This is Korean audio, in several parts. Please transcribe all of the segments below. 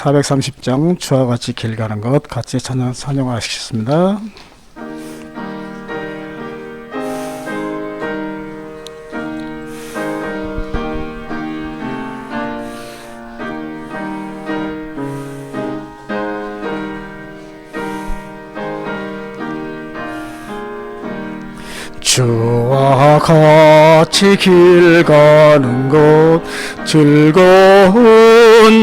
430장 주와 같이 길 가는 것 같이 찬양하시겠습니다. 주와 같이 길 가는 것 즐거운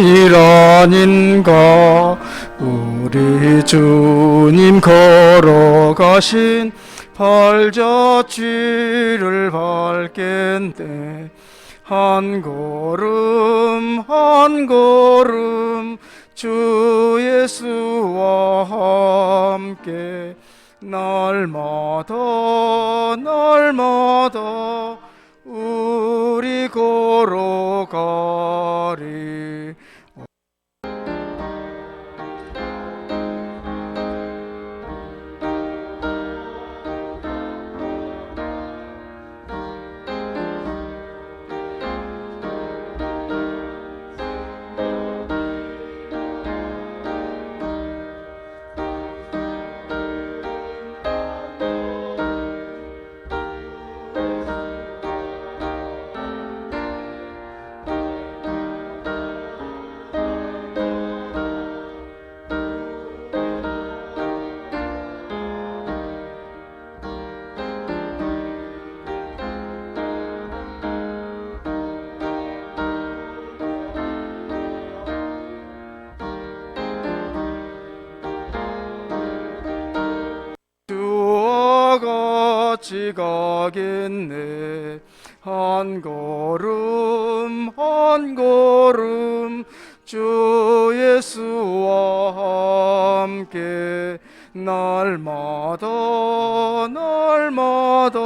일 아닌가. 우리 주님 걸어가신 발자취를 밟겠네. 한 걸음 한 걸음 주 예수와 함께 날마다 날마다 우리 걸어가리. 주와 같이 가겠네. 한 걸음 한 걸음 주 예수와 함께 날마다 날마다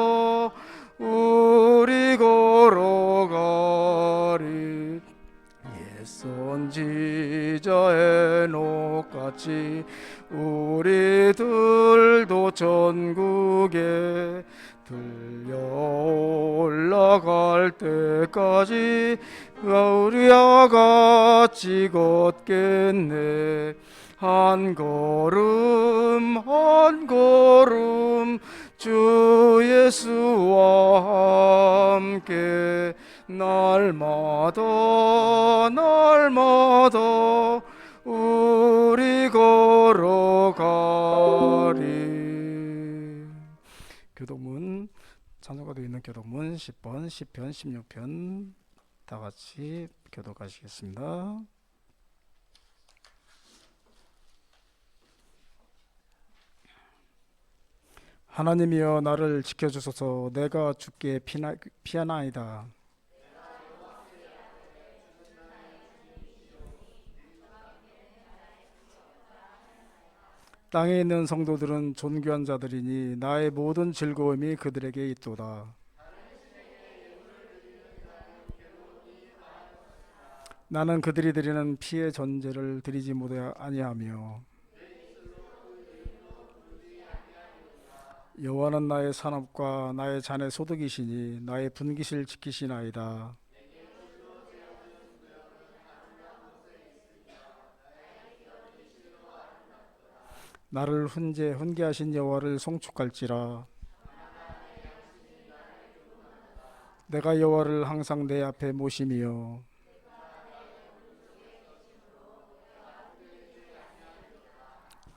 우리 걸어가리. 옛 선지자의 녹같이 우리들도 전국에 들려 올라갈 때까지 우리와 같이 걷겠네. 한 걸음 한 걸음 주 예수와 함께 날마다 날마다 우리 걸어가리. 교독문 찬송가 되어 있는 교독문 10번, 10편, 16편 다 같이 교독하시겠습니다. 하나님이여 나를 지켜주소서. 내가 주께 피하나이다. 땅에 있는 성도들은 존귀한 자들이니 나의 모든 즐거움이 그들에게 있도다. 나는 그들이 드리는 피의 전제를 드리지 못해 아니하며 여호와는 나의 산업과 나의 잔의 소득이시니 나의 분깃을 지키시나이다. 나를 훈계하신 여호와를 송축할지라. 내가 여호와를 항상 내 앞에 모심이요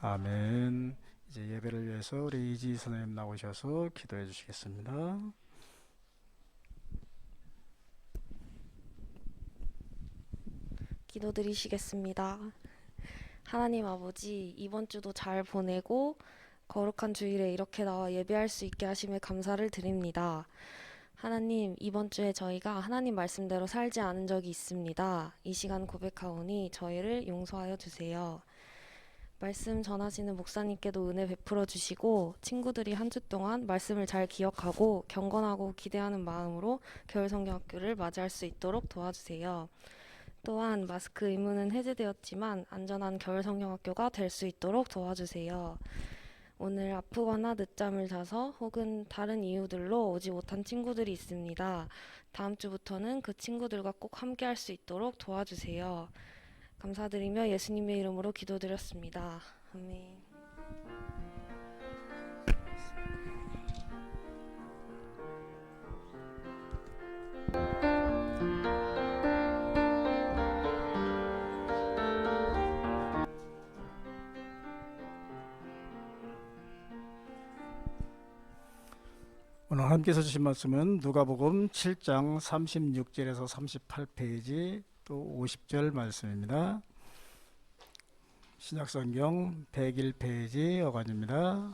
아멘. 이제 예배를 위해서 우리 이지 선생님 나오셔서 기도해 주시겠습니다. 기도드리시겠습니다. 하나님 아버지, 이번 주도 잘 보내고 거룩한 주일에 이렇게 나와 예배할 수 있게 하심에 감사를 드립니다. 하나님, 이번 주에 저희가 하나님 말씀대로 살지 않은 적이 있습니다. 이 시간 고백하오니 저희를 용서하여 주세요. 말씀 전하시는 목사님께도 은혜 베풀어 주시고 친구들이 한 주 동안 말씀을 잘 기억하고 경건하고 기대하는 마음으로 겨울성경학교를 맞이할 수 있도록 도와주세요. 또한 마스크 의무는 해제되었지만 안전한 겨울성경학교가 될 수 있도록 도와주세요. 오늘 아프거나 늦잠을 자서 혹은 다른 이유들로 오지 못한 친구들이 있습니다. 다음 주부터는 그 친구들과 꼭 함께 할 수 있도록 도와주세요. 감사드리며 예수님의 이름으로 기도드렸습니다. 아멘. 오늘 하나님께서 주신 말씀은 누가복음 7장 36절에서 38페이지 또 50절 말씀입니다. 신약성경 101페이지 어간입니다.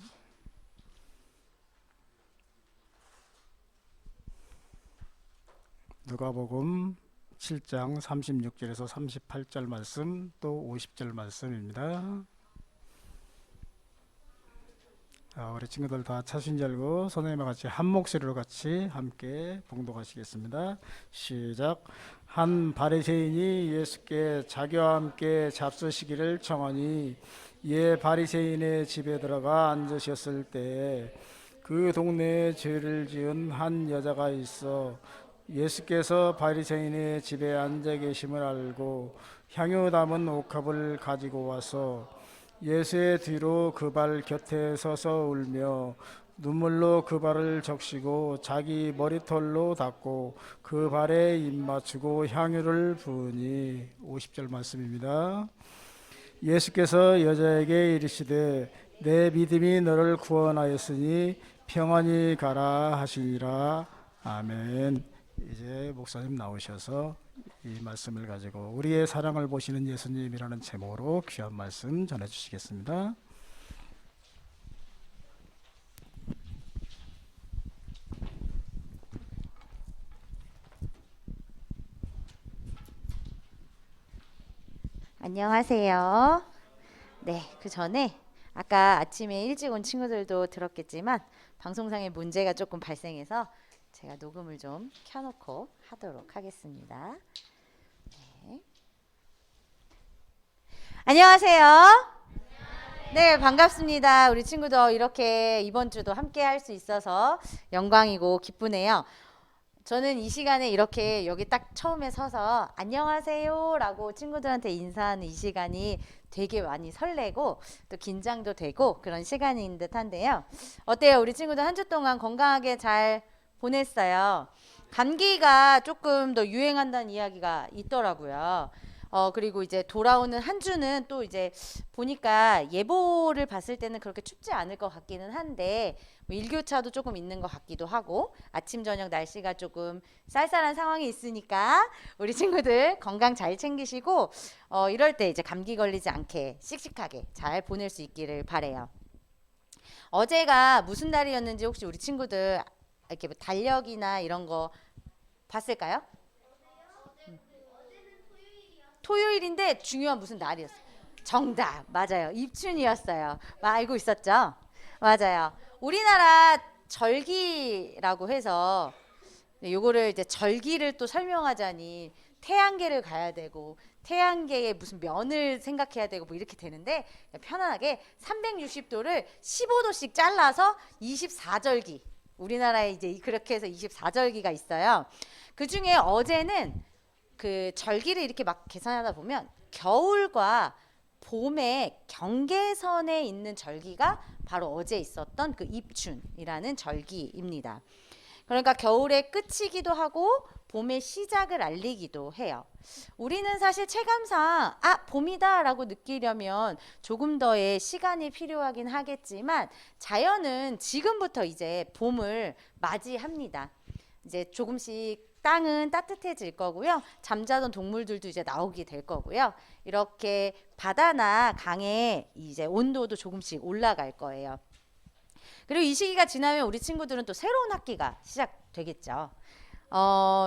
누가복음 7장 36절에서 38절 말씀 또 50절 말씀입니다. 우리 친구들 다 찾으신 줄 알고 선생님과 같이 한 목소리로 같이 함께 봉독하시겠습니다. 시작. 한 바리새인이 예수께 자기와 함께 잡수시기를 청하니 이에 바리새인의 집에 들어가 앉으셨을 때 그 동네에 죄를 지은 한 여자가 있어 예수께서 바리새인의 집에 앉아 계심을 알고 향유 담은 옥합을 가지고 와서 예수의 뒤로 그 발 곁에 서서 울며 눈물로 그 발을 적시고 자기 머리털로 닦고 그 발에 입 맞추고 향유를 부으니 50절 말씀입니다. 예수께서 여자에게 이르시되 내 믿음이 너를 구원하였으니 평안히 가라 하시니라. 아멘. 이제 목사님 나오셔서 이 말씀을 가지고 우리의 사랑을 보시는 예수님이라는 제목으로 귀한 말씀 전해주시겠습니다. 안녕하세요. 네, 그 전에 아까 아침에 일찍 온 친구들도 들었겠지만 방송상에 문제가 조금 발생해서 제가 녹음을 좀 켜놓고 하도록 하겠습니다. 네. 안녕하세요. 네, 반갑습니다. 우리 친구들 이렇게 이번 주도 함께 할 수 있어서 영광이고 기쁘네요. 저는 이 시간에 이렇게 여기 딱 처음에 서서 안녕하세요 라고 친구들한테 인사하는 이 시간이 되게 많이 설레고 또 긴장도 되고 그런 시간인 듯 한데요. 어때요? 우리 친구들 한 주 동안 건강하게 잘 보냈어요. 감기가 조금 더 유행한다는 이야기가 있더라고요. 그리고 이제 돌아오는 한 주는 또 이제 보니까 예보를 봤을 때는 그렇게 춥지 않을 것 같기는 한데 뭐 일교차도 조금 있는 것 같기도 하고 아침 저녁 날씨가 조금 쌀쌀한 상황이 있으니까 우리 친구들 건강 잘 챙기시고 이럴 때 이제 감기 걸리지 않게 씩씩하게 잘 보낼 수 있기를 바래요. 어제가 무슨 날이었는지 혹시 우리 친구들 이렇게 뭐 달력이나 이런 거 봤을까요? 토요일인데 중요한 무슨 날이었어요. 정답 맞아요. 입춘이었어요. 알고 있었죠? 맞아요. 우리나라 절기라고 해서 요거를 이제 절기를 또 설명하자니 태양계를 가야 되고 태양계의 무슨 면을 생각해야 되고 뭐 이렇게 되는데 편안하게 360도를 15도씩 잘라서 24절기 우리나라에 이제 그렇게 해서 24절기가 있어요. 그 중에 어제는 그 절기를 이렇게 막 계산하다 보면 겨울과 봄의 경계선에 있는 절기가 바로 어제 있었던 그 입춘이라는 절기입니다. 그러니까 겨울의 끝이기도 하고 봄의 시작을 알리기도 해요. 우리는 사실 체감상 봄이다 라고 느끼려면 조금 더의 시간이 필요하긴 하겠지만 자연은 지금부터 이제 봄을 맞이합니다. 이제 조금씩 땅은 따뜻해질 거고요. 잠자던 동물들도 이제 나오게 될 거고요. 이렇게 바다나 강의 이제 온도도 조금씩 올라갈 거예요. 그리고 이 시기가 지나면 우리 친구들은 또 새로운 학기가 시작되겠죠.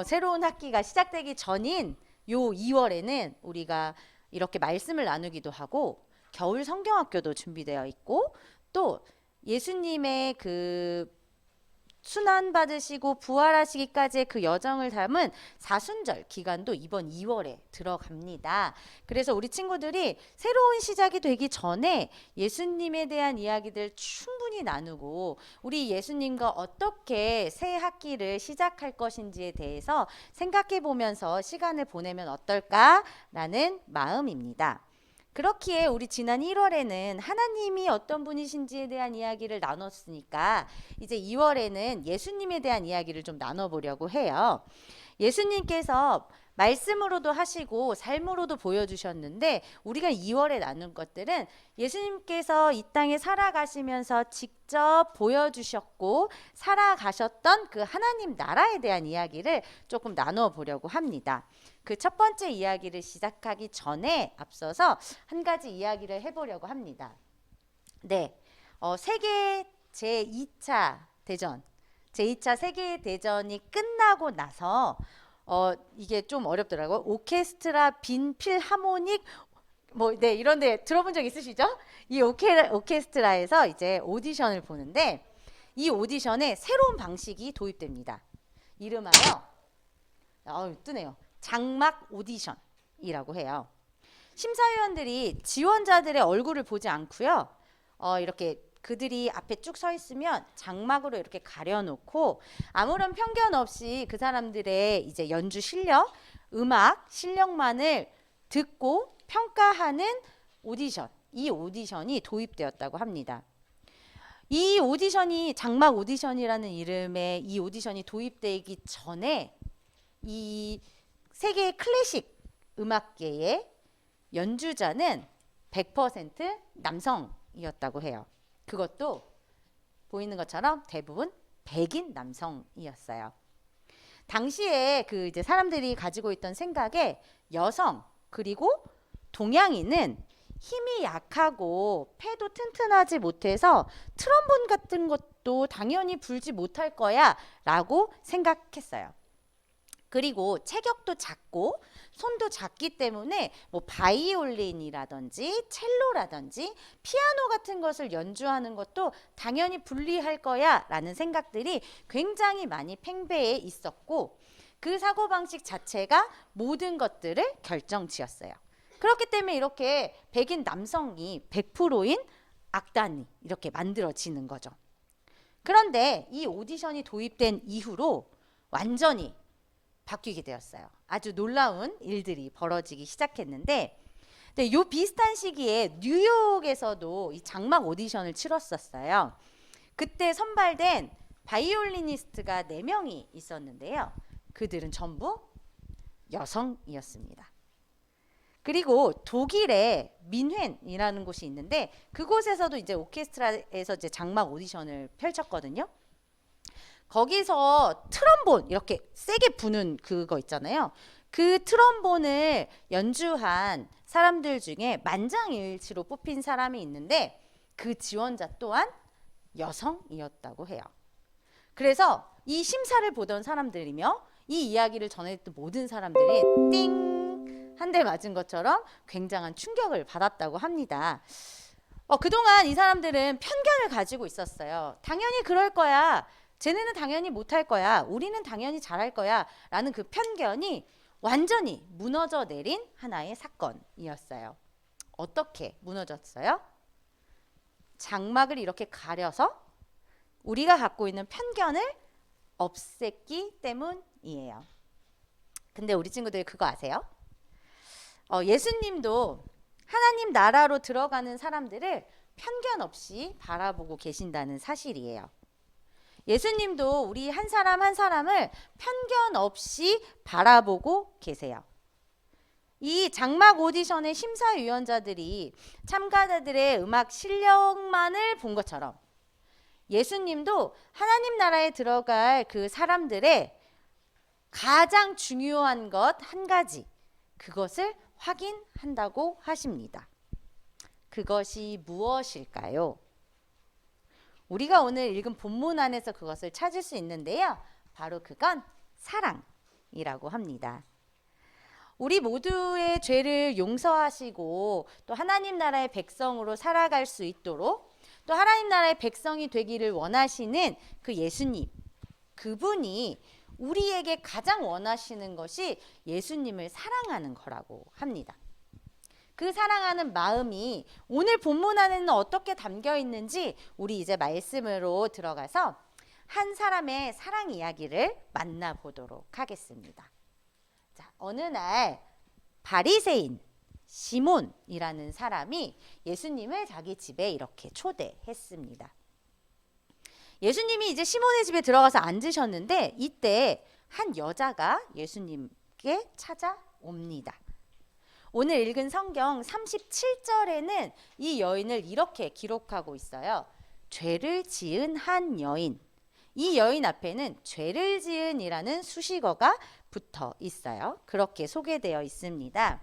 새로운 학기가 시작되기 전인 요 2월에는 우리가 이렇게 말씀을 나누기도 하고 겨울 성경학교도 준비되어 있고 또 예수님의 그 순환받으시고 부활하시기까지의 그 여정을 담은 사순절 기간도 이번 2월에 들어갑니다. 그래서 우리 친구들이 새로운 시작이 되기 전에 예수님에 대한 이야기들 충분히 나누고 우리 예수님과 어떻게 새 학기를 시작할 것인지에 대해서 생각해 보면서 시간을 보내면 어떨까라는 마음입니다. 그렇기에 우리 지난 1월에는 하나님이 어떤 분이신지에 대한 이야기를 나눴으니까 이제 2월에는 예수님에 대한 이야기를 좀 나눠보려고 해요. 예수님께서 말씀으로도 하시고 삶으로도 보여주셨는데 우리가 2월에 나눈 것들은 예수님께서 이 땅에 살아가시면서 직접 보여주셨고 살아가셨던 그 하나님 나라에 대한 이야기를 조금 나눠보려고 합니다. 그 첫 번째 이야기를 시작하기 전에 앞서서 한 가지 이야기를 해보려고 합니다. 네, 세계 제2차 대전, 제2차 세계대전이 끝나고 나서 이게 좀 어렵더라고요. 오케스트라 빈 필하모닉 네, 이런 데 들어본 적 있으시죠? 이 오케스트라에서 이제 오디션을 보는데 이 오디션에 새로운 방식이 도입됩니다. 이름하여 뜨네요. 장막 오디션이라고 해요. 심사위원들이 지원자들의 얼굴을 보지 않고요. 이렇게 그들이 앞에 쭉 서 있으면 장막으로 이렇게 가려놓고 아무런 편견 없이 그 사람들의 이제 연주 실력, 음악 실력만을 듣고 평가하는 오디션, 이 오디션이 도입되었다고 합니다. 이 오디션이 장막 오디션이라는 이름의 이 오디션이 도입되기 전에 이 세계 클래식 음악계의 연주자는 100% 남성이었다고 해요. 그것도 보이는 것처럼 대부분 백인 남성이었어요. 당시에 그 이제 사람들이 가지고 있던 생각에 여성 그리고 동양인은 힘이 약하고 폐도 튼튼하지 못해서 트럼본 같은 것도 당연히 불지 못할 거야 라고 생각했어요. 그리고 체격도 작고 손도 작기 때문에 뭐 바이올린이라든지 첼로라든지 피아노 같은 것을 연주하는 것도 당연히 불리할 거야 라는 생각들이 굉장히 많이 팽배해 있었고 그 사고방식 자체가 모든 것들을 결정지었어요. 그렇기 때문에 이렇게 백인 남성이 100%인 악단이 이렇게 만들어지는 거죠. 그런데 이 오디션이 도입된 이후로 완전히 바뀌게 되었어요. 아주 놀라운 일들이 벌어지기 시작했는데 요 비슷한 시기에 뉴욕에서도 이 장막 오디션을 치렀었어요. 그때 선발된 바이올리니스트가 4명이 있었는데요. 그들은 전부 여성이었습니다. 그리고 독일의 민헨이라는 곳이 있는데 그곳에서도 이제 오케스트라에서 이제 장막 오디션을 펼쳤거든요. 거기서 트럼본 이렇게 세게 부는 그거 있잖아요. 그 트럼본을 연주한 사람들 중에 만장일치로 뽑힌 사람이 있는데 그 지원자 또한 여성이었다고 해요. 그래서 이 심사를 보던 사람들이며 이 이야기를 전해듣던 모든 사람들이 띵! 한 대 맞은 것처럼 굉장한 충격을 받았다고 합니다. 그동안 이 사람들은 편견을 가지고 있었어요. 당연히 그럴 거야. 쟤네는 당연히 못할 거야. 우리는 당연히 잘할 거야. 라는 그 편견이 완전히 무너져 내린 하나의 사건이었어요. 어떻게 무너졌어요? 장막을 이렇게 가려서 우리가 갖고 있는 편견을 없앴기 때문이에요. 근데 우리 친구들 그거 아세요? 예수님도 하나님 나라로 들어가는 사람들을 편견 없이 바라보고 계신다는 사실이에요. 예수님도 우리 한 사람 한 사람을 편견 없이 바라보고 계세요. 이 장막 오디션의 심사위원자들이 참가자들의 음악 실력만을 본 것처럼 예수님도 하나님 나라에 들어갈 그 사람들의 가장 중요한 것 한 가지, 그것을 확인한다고 하십니다. 그것이 무엇일까요? 우리가 오늘 읽은 본문 안에서 그것을 찾을 수 있는데요. 바로 그건 사랑이라고 합니다. 우리 모두의 죄를 용서하시고 또 하나님 나라의 백성으로 살아갈 수 있도록 또 하나님 나라의 백성이 되기를 원하시는 그 예수님, 그분이 우리에게 가장 원하시는 것이 예수님을 사랑하는 거라고 합니다. 그 사랑하는 마음이 오늘 본문 안에는 어떻게 담겨 있는지 우리 이제 말씀으로 들어가서 한 사람의 사랑 이야기를 만나보도록 하겠습니다. 자, 어느 날 바리새인 시몬이라는 사람이 예수님을 자기 집에 이렇게 초대했습니다. 예수님이 이제 시몬의 집에 들어가서 앉으셨는데 이때 한 여자가 예수님께 찾아옵니다. 오늘 읽은 성경 37절에는 이 여인을 이렇게 기록하고 있어요. 죄를 지은 한 여인. 이 여인 앞에는 죄를 지은이라는 수식어가 붙어 있어요. 그렇게 소개되어 있습니다.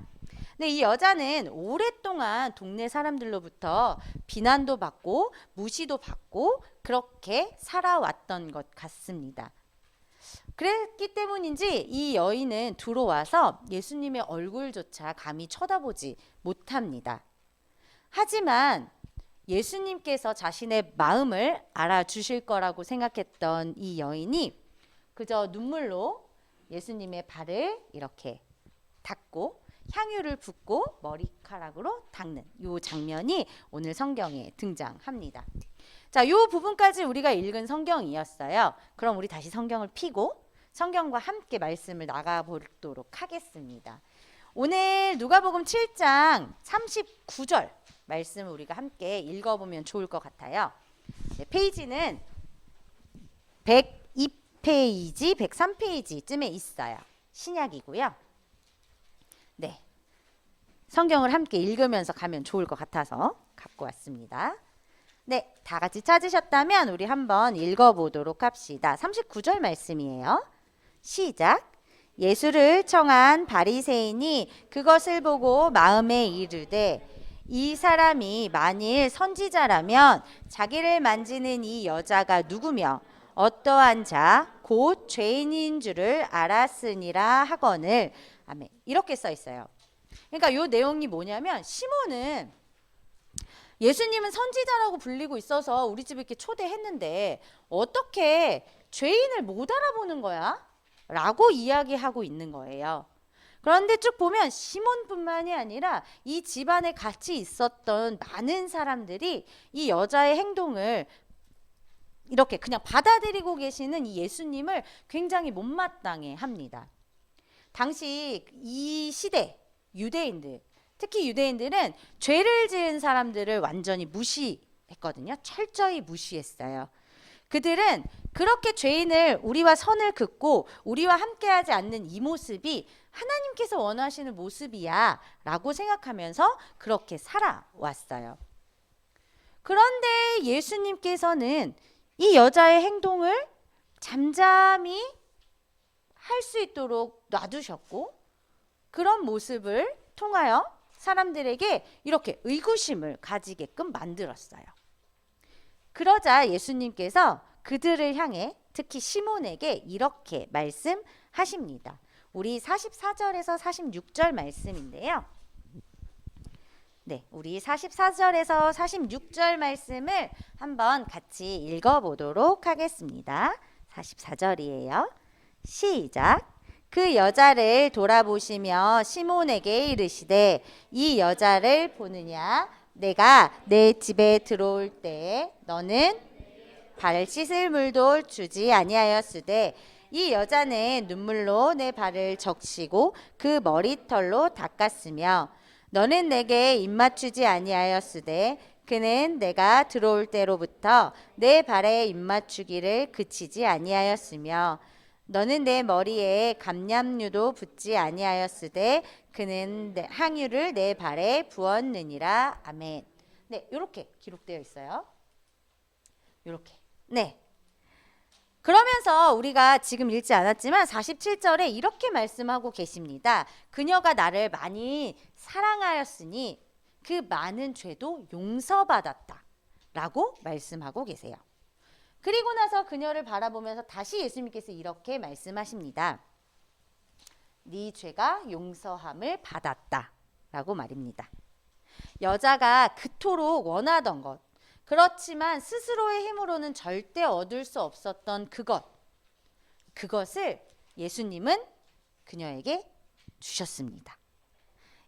근데 이 여자는 오랫동안 동네 사람들로부터 비난도 받고 무시도 받고 그렇게 살아왔던 것 같습니다. 그랬기 때문인지 이 여인은 들어와서 예수님의 얼굴조차 감히 쳐다보지 못합니다. 하지만 예수님께서 자신의 마음을 알아주실 거라고 생각했던 이 여인이 그저 눈물로 예수님의 발을 이렇게 닦고 향유를 붓고 머리카락으로 닦는 이 장면이 오늘 성경에 등장합니다. 자, 이 부분까지 우리가 읽은 성경이었어요. 그럼 우리 다시 성경을 펴고 성경과 함께 말씀을 나가보도록 하겠습니다. 오늘 누가복음 7장 39절 말씀을 우리가 함께 읽어보면 좋을 것 같아요. 네, 페이지는 102페이지, 103페이지쯤에 있어요. 신약이고요. 네, 성경을 함께 읽으면서 가면 좋을 것 같아서 갖고 왔습니다. 네, 다 같이 찾으셨다면 우리 한번 읽어보도록 합시다. 39절 말씀이에요. 시작. 예수를 청한 바리새인이 그것을 보고 마음에 이르되 이 사람이 만일 선지자라면 자기를 만지는 이 여자가 누구며 어떠한 자 곧 죄인인 줄을 알았으니라 하거늘. 아멘. 이렇게 써 있어요. 그러니까 이 내용이 뭐냐면 시몬은 예수님은 선지자라고 불리고 있어서 우리 집에 이렇게 초대했는데 어떻게 죄인을 못 알아보는 거야? 라고 이야기하고 있는 거예요. 그런데 쭉 보면 시몬뿐만이 아니라 이 집안에 같이 있었던 많은 사람들이 이 여자의 행동을 이렇게 그냥 받아들이고 계시는 이 예수님을 굉장히 못마땅해 합니다. 당시 이 시대 유대인들, 특히 유대인들은 죄를 지은 사람들을 완전히 무시했거든요. 철저히 무시했어요. 그들은 그렇게 죄인을 우리와 선을 긋고 우리와 함께하지 않는 이 모습이 하나님께서 원하시는 모습이야 라고 생각하면서 그렇게 살아왔어요. 그런데 예수님께서는 이 여자의 행동을 잠잠히 할 수 있도록 놔두셨고 그런 모습을 통하여 사람들에게 이렇게 의구심을 가지게끔 만들었어요. 그러자 예수님께서 그들을 향해 특히 시몬에게 이렇게 말씀하십니다. 우리 44절에서 46절 말씀인데요. 네, 우리 44절에서 46절 말씀을 한번 같이 읽어보도록 하겠습니다. 44절이에요. 시작. 그 여자를 돌아보시며 시몬에게 이르시되 이 여자를 보느냐? 내가 내 집에 들어올 때 너는 발 씻을 물도 주지 아니하였으되 이 여자는 눈물로 내 발을 적시고 그 머리털로 닦았으며 너는 내게 입맞추지 아니하였으되 그는 내가 들어올 때로부터 내 발에 입맞추기를 그치지 아니하였으며 너는 내 머리에 감람류도 붓지 아니하였으되 그는 향유를 내 발에 부었느니라. 아멘. 네, 이렇게 기록되어 있어요. 이렇게. 네. 그러면서 우리가 지금 읽지 않았지만 47절에 이렇게 말씀하고 계십니다. 그녀가 나를 많이 사랑하였으니 그 많은 죄도 용서받았다 라고 말씀하고 계세요. 그리고 나서 그녀를 바라보면서 다시 예수님께서 이렇게 말씀하십니다. 네 죄가 용서함을 받았다 라고 말입니다. 여자가 그토록 원하던 것, 그렇지만 스스로의 힘으로는 절대 얻을 수 없었던 그것, 그것을 예수님은 그녀에게 주셨습니다.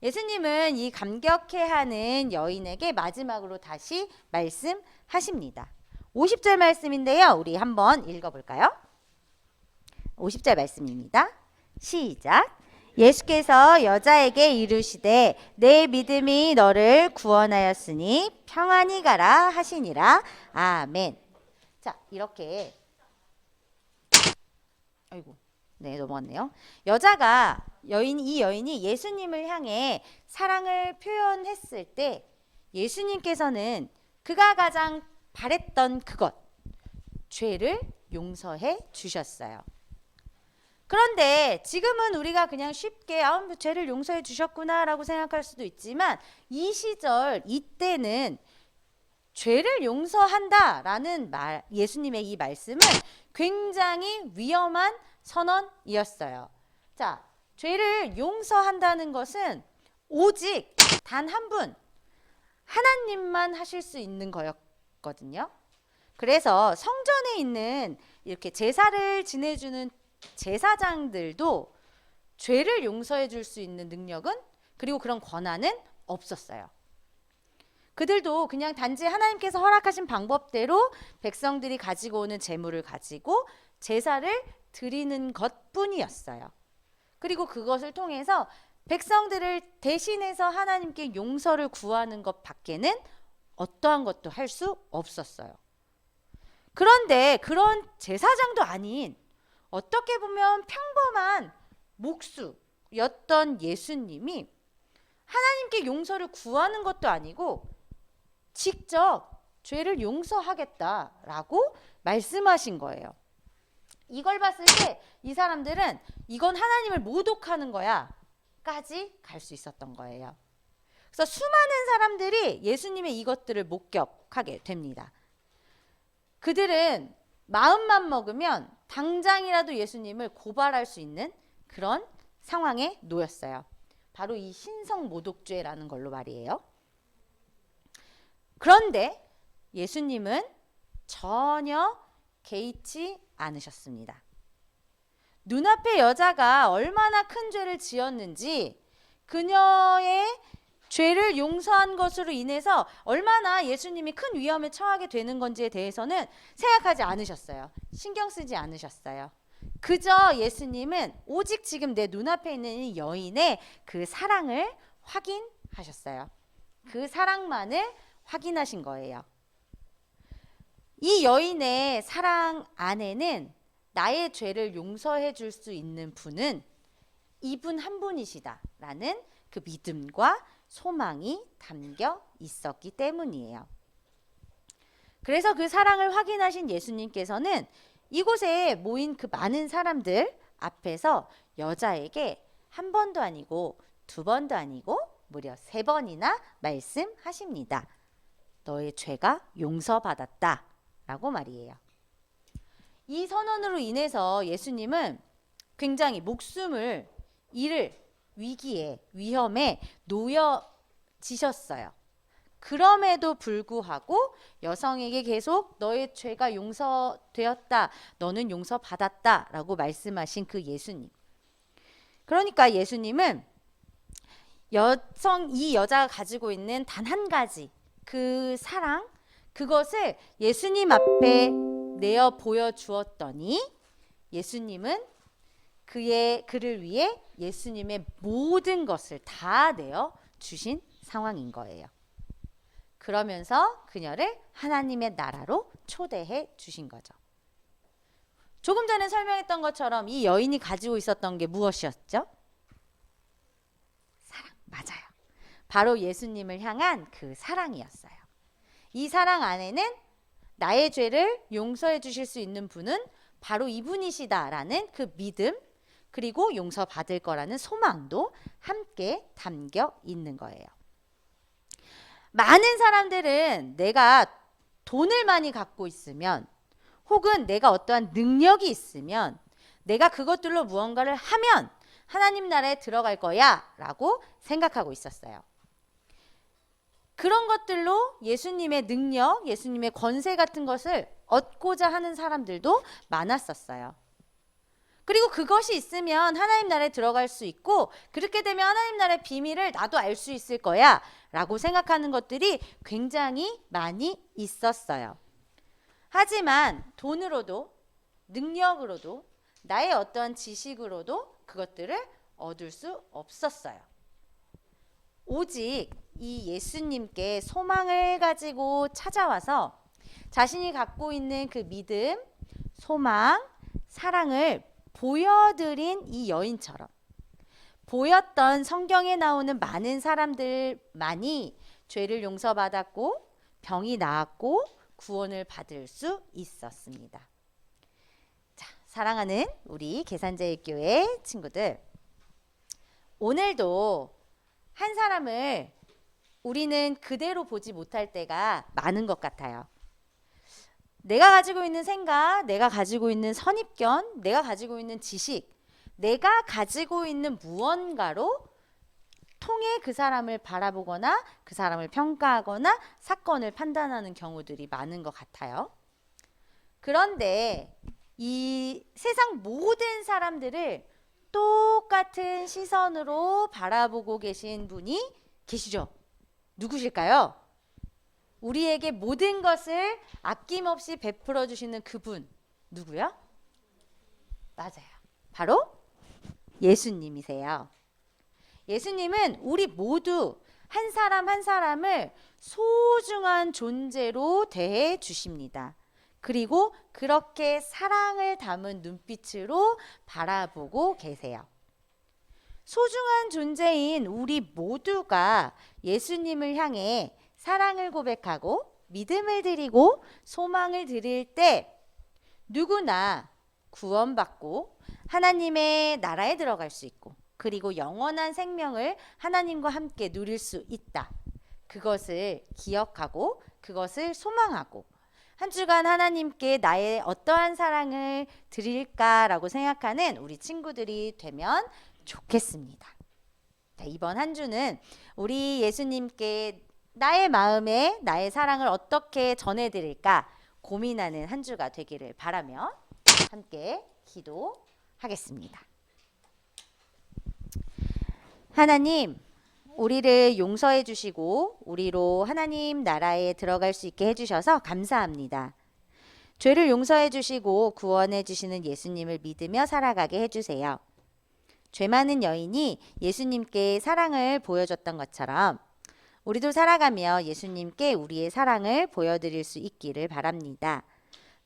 예수님은 이 감격해하는 여인에게 마지막으로 다시 말씀하십니다. 50절 말씀인데요. 우리 한번 읽어볼까요? 50절 말씀입니다. 시작. 예수께서 여자에게 이르시되 내 믿음이 너를 구원하였으니 평안히 가라 하시니라. 아멘. 자, 이렇게 아이고. 네, 넘어갔네요. 이 여인이 예수님을 향해 사랑을 표현했을 때 예수님께서는 그가 가장 바랬던 그것, 죄를 용서해 주셨어요. 그런데 지금은 우리가 그냥 쉽게 죄를 용서해 주셨구나라고 생각할 수도 있지만 이 시절 이때는 죄를 용서한다라는 예수님의 이 말씀은 굉장히 위험한 선언이었어요. 자, 죄를 용서한다는 것은 오직 단 한 분, 하나님만 하실 수 있는 거였거든요. 그래서 성전에 있는 이렇게 제사를 지내주는 제사장들도 죄를 용서해 줄 수 있는 능력은 그리고 그런 권한은 없었어요. 그들도 그냥 단지 하나님께서 허락하신 방법대로 백성들이 가지고 오는 제물을 가지고 제사를 드리는 것뿐이었어요. 그리고 그것을 통해서 백성들을 대신해서 하나님께 용서를 구하는 것 밖에는 어떠한 것도 할 수 없었어요. 그런데 그런 제사장도 아닌 어떻게 보면 평범한 목수였던 예수님이 하나님께 용서를 구하는 것도 아니고 직접 죄를 용서하겠다라고 말씀하신 거예요. 이걸 봤을 때 이 사람들은 이건 하나님을 모독하는 거야 까지 갈 수 있었던 거예요. 그래서 수많은 사람들이 예수님의 이것들을 목격하게 됩니다. 그들은 마음만 먹으면 당장이라도 예수님을 고발할 수 있는 그런 상황에 놓였어요. 바로 이 신성모독죄라는 걸로 말이에요. 그런데 예수님은 전혀 개의치 않으셨습니다. 눈앞의 여자가 얼마나 큰 죄를 지었는지 그녀의 죄를 용서한 것으로 인해서 얼마나 예수님이 큰 위험에 처하게 되는 건지에 대해서는 생각하지 않으셨어요. 신경 쓰지 않으셨어요. 그저 예수님은 오직 지금 내 눈앞에 있는 이 여인의 그 사랑을 확인하셨어요. 그 사랑만을 확인하신 거예요. 이 여인의 사랑 안에는 나의 죄를 용서해 줄 수 있는 분은 이분 한 분이시다라는 그 믿음과 소망이 담겨 있었기 때문이에요. 그래서 그 사랑을 확인하신 예수님께서는 이곳에 모인 그 많은 사람들 앞에서 여자에게 한 번도 아니고 두 번도 아니고 무려 3번이나 말씀하십니다. 너의 죄가 용서받았다 라고 말이에요. 이 선언으로 인해서 예수님은 굉장히 목숨을 잃을 위기에 위험에 놓여지셨어요. 그럼에도 불구하고 여성에게 계속 너의 죄가 용서되었다. 너는 용서받았다. 라고 말씀하신 그 예수님. 그러니까 예수님은 이 여자가 가지고 있는 단 한 가지 그 사랑 그것을 예수님 앞에 내어 보여주었더니 예수님은 그를 위해 예수님의 모든 것을 다 내어 주신 상황인 거예요. 그러면서 그녀를 하나님의 나라로 초대해 주신 거죠. 조금 전에 설명했던 것처럼 이 여인이 가지고 있었던 게 무엇이었죠? 사랑, 맞아요. 바로 예수님을 향한 그 사랑이었어요. 이 사랑 안에는 나의 죄를 용서해 주실 수 있는 분은 바로 이분이시다라는 그 믿음 그리고 용서받을 거라는 소망도 함께 담겨 있는 거예요. 많은 사람들은 내가 돈을 많이 갖고 있으면 혹은 내가 어떠한 능력이 있으면 내가 그것들로 무언가를 하면 하나님 나라에 들어갈 거야 라고 생각하고 있었어요. 그런 것들로 예수님의 능력, 예수님의 권세 같은 것을 얻고자 하는 사람들도 많았었어요. 그리고 그것이 있으면 하나님 나라에 들어갈 수 있고 그렇게 되면 하나님 나라의 비밀을 나도 알 수 있을 거야 라고 생각하는 것들이 굉장히 많이 있었어요. 하지만 돈으로도 능력으로도 나의 어떠한 지식으로도 그것들을 얻을 수 없었어요. 오직 이 예수님께 소망을 가지고 찾아와서 자신이 갖고 있는 그 믿음, 소망, 사랑을 보여드린 이 여인처럼 보였던 성경에 나오는 많은 사람들만이 죄를 용서받았고 병이 나았고 구원을 받을 수 있었습니다. 자, 사랑하는 우리 계산제일교회 친구들, 오늘도 한 사람을 우리는 그대로 보지 못할 때가 많은 것 같아요. 내가 가지고 있는 생각, 내가 가지고 있는 선입견, 내가 가지고 있는 지식, 내가 가지고 있는 무언가로 통해 그 사람을 바라보거나 그 사람을 평가하거나 사건을 판단하는 경우들이 많은 것 같아요. 그런데 이 세상 모든 사람들을 똑같은 시선으로 바라보고 계신 분이 계시죠? 누구실까요? 우리에게 모든 것을 아낌없이 베풀어 주시는 그분 누구요? 맞아요. 바로 예수님이세요. 예수님은 우리 모두 한 사람 한 사람을 소중한 존재로 대해 주십니다. 그리고 그렇게 사랑을 담은 눈빛으로 바라보고 계세요. 소중한 존재인 우리 모두가 예수님을 향해 사랑을 고백하고 믿음을 드리고 소망을 드릴 때 누구나 구원받고 하나님의 나라에 들어갈 수 있고 그리고 영원한 생명을 하나님과 함께 누릴 수 있다. 그것을 기억하고 그것을 소망하고 한 주간 하나님께 나의 어떠한 사랑을 드릴까라고 생각하는 우리 친구들이 되면 좋겠습니다. 자, 이번 한 주는 우리 예수님께 나의 마음에 나의 사랑을 어떻게 전해드릴까 고민하는 한 주가 되기를 바라며 함께 기도하겠습니다. 하나님, 우리를 용서해 주시고 우리로 하나님 나라에 들어갈 수 있게 해주셔서 감사합니다. 죄를 용서해 주시고 구원해 주시는 예수님을 믿으며 살아가게 해주세요. 죄 많은 여인이 예수님께 사랑을 보여줬던 것처럼 우리도 살아가며 예수님께 우리의 사랑을 보여드릴 수 있기를 바랍니다.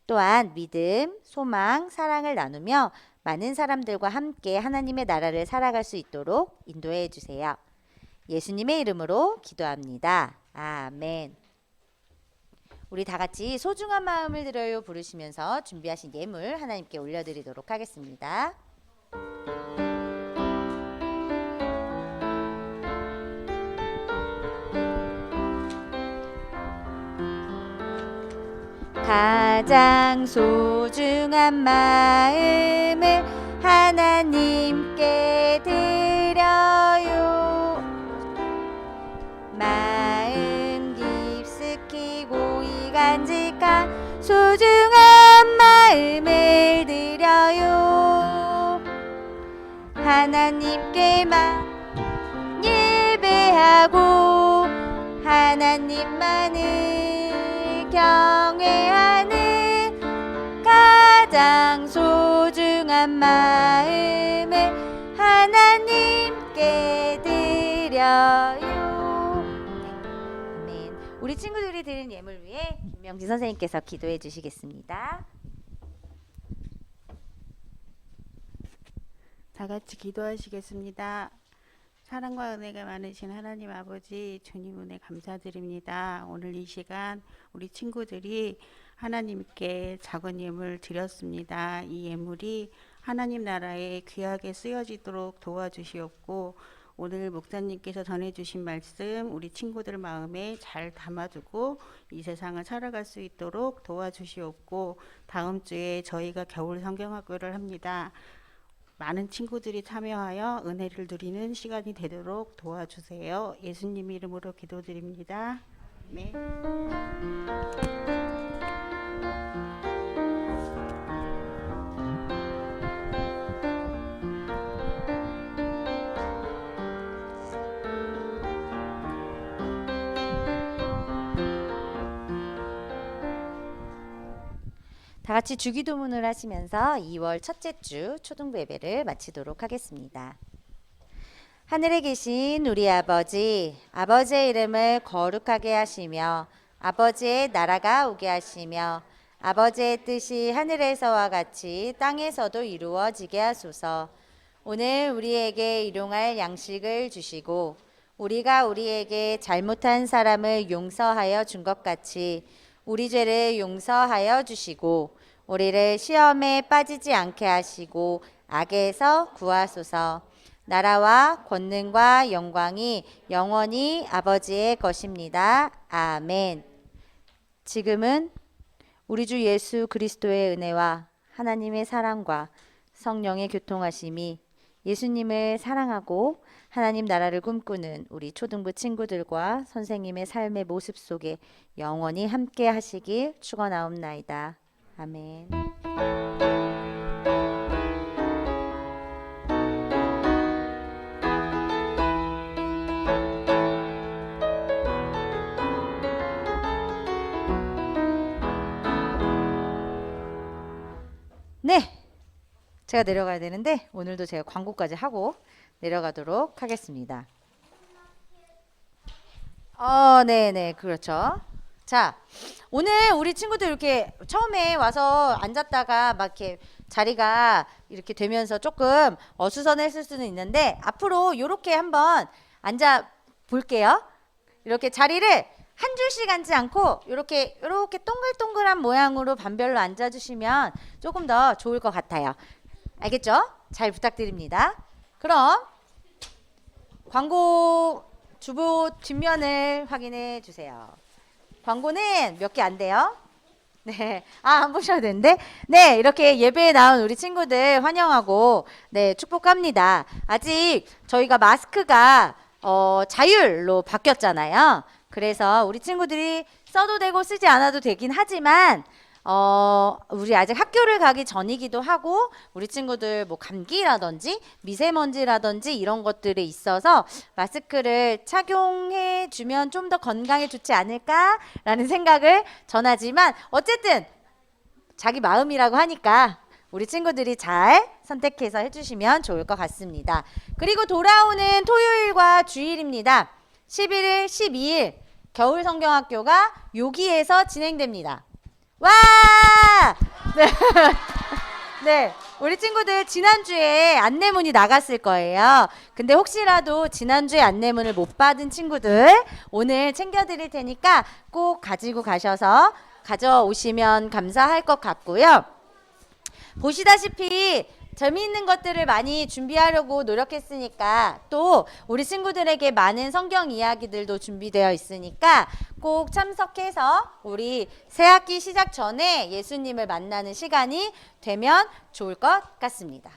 또한 믿음, 소망, 사랑을 나누며 많은 사람들과 함께 하나님의 나라를 살아갈 수 있도록 인도해 주세요. 예수님의 이름으로 기도합니다. 아멘. 우리 다 같이 소중한 마음을 들어요 부르시면서 준비하신 예물 하나님께 올려드리도록 하겠습니다. 가장 소중한 마음을 하나님께 드려요. 마음 깊숙이 고이 간직한 소중한 마음을 드려요. 하나님께만 예배하고 하나님만을 경외하는 가장 소중한 마음을 하나님께 드려요. 네, 아멘. 우리 친구들이 드린 예물 위해 김명진 선생님께서 기도해 주시겠습니다. 다 같이 기도하시겠습니다. 사랑과 은혜가 많으신 하나님 아버지, 주님 은혜 감사드립니다. 오늘 이 시간 우리 친구들이 하나님께 작은 예물 드렸습니다. 이 예물이 하나님 나라에 귀하게 쓰여지도록 도와주시옵고 오늘 목사님께서 전해주신 말씀 우리 친구들 마음에 잘 담아두고 이 세상을 살아갈 수 있도록 도와주시옵고 다음 주에 저희가 겨울 성경학교를 합니다. 많은 친구들이 참여하여 은혜를 누리는 시간이 되도록 도와주세요. 예수님 이름으로 기도드립니다. 네. 다 같이 주기도문을 하시면서 2월 첫째 주 초등부 예배를 마치도록 하겠습니다. 하늘에 계신 우리 아버지, 아버지의 이름을 거룩하게 하시며 아버지의 나라가 오게 하시며 아버지의 뜻이 하늘에서와 같이 땅에서도 이루어지게 하소서. 오늘 우리에게 일용할 양식을 주시고 우리가 우리에게 잘못한 사람을 용서하여 준 것 같이 우리 죄를 용서하여 주시고 우리를 시험에 빠지지 않게 하시고 악에서 구하소서. 나라와 권능과 영광이 영원히 아버지의 것입니다. 아멘. 지금은 우리 주 예수 그리스도의 은혜와 하나님의 사랑과 성령의 교통하심이 예수님을 사랑하고 하나님 나라를 꿈꾸는 우리 초등부 친구들과 선생님의 삶의 모습 속에 영원히 함께 하시길 축원하옵나이다. 아멘. 네, 제가 내려가야 되는데 오늘도 제가 광고까지 하고 내려가도록 하겠습니다. 네네, 그렇죠. 자, 오늘 우리 친구들 이렇게 처음에 와서 앉았다가 막 이렇게 자리가 이렇게 되면서 조금 어수선했을 수는 있는데 앞으로 이렇게 한번 앉아 볼게요. 이렇게 자리를 한 줄씩 앉지 않고 이렇게 동글동글한 모양으로 반별로 앉아주시면 조금 더 좋을 것 같아요. 알겠죠? 잘 부탁드립니다. 그럼 광고 주보 뒷면을 확인해 주세요. 광고는 몇 개 안 돼요. 네, 안 보셔도 되는데, 네, 이렇게 예배에 나온 우리 친구들 환영하고, 네, 축복합니다. 아직 저희가 마스크가 자율로 바뀌었잖아요. 그래서 우리 친구들이 써도 되고 쓰지 않아도 되긴 하지만 우리 아직 학교를 가기 전이기도 하고 우리 친구들 뭐 감기라든지 미세먼지라든지 이런 것들이 있어서 마스크를 착용해 주면 좀 더 건강에 좋지 않을까라는 생각을 전하지만 어쨌든 자기 마음이라고 하니까 우리 친구들이 잘 선택해서 해주시면 좋을 것 같습니다. 그리고 돌아오는 토요일과 주일입니다. 11일, 12일 겨울 성경학교가 여기에서 진행됩니다. 와! 네. 네. 우리 친구들 지난주에 안내문이 나갔을 거예요. 근데 혹시라도 지난주에 안내문을 못 받은 친구들 오늘 챙겨드릴 테니까 꼭 가지고 가셔서 가져오시면 감사할 것 같고요. 보시다시피 재미있는 것들을 많이 준비하려고 노력했으니까 또 우리 친구들에게 많은 성경 이야기들도 준비되어 있으니까 꼭 참석해서 우리 새학기 시작 전에 예수님을 만나는 시간이 되면 좋을 것 같습니다.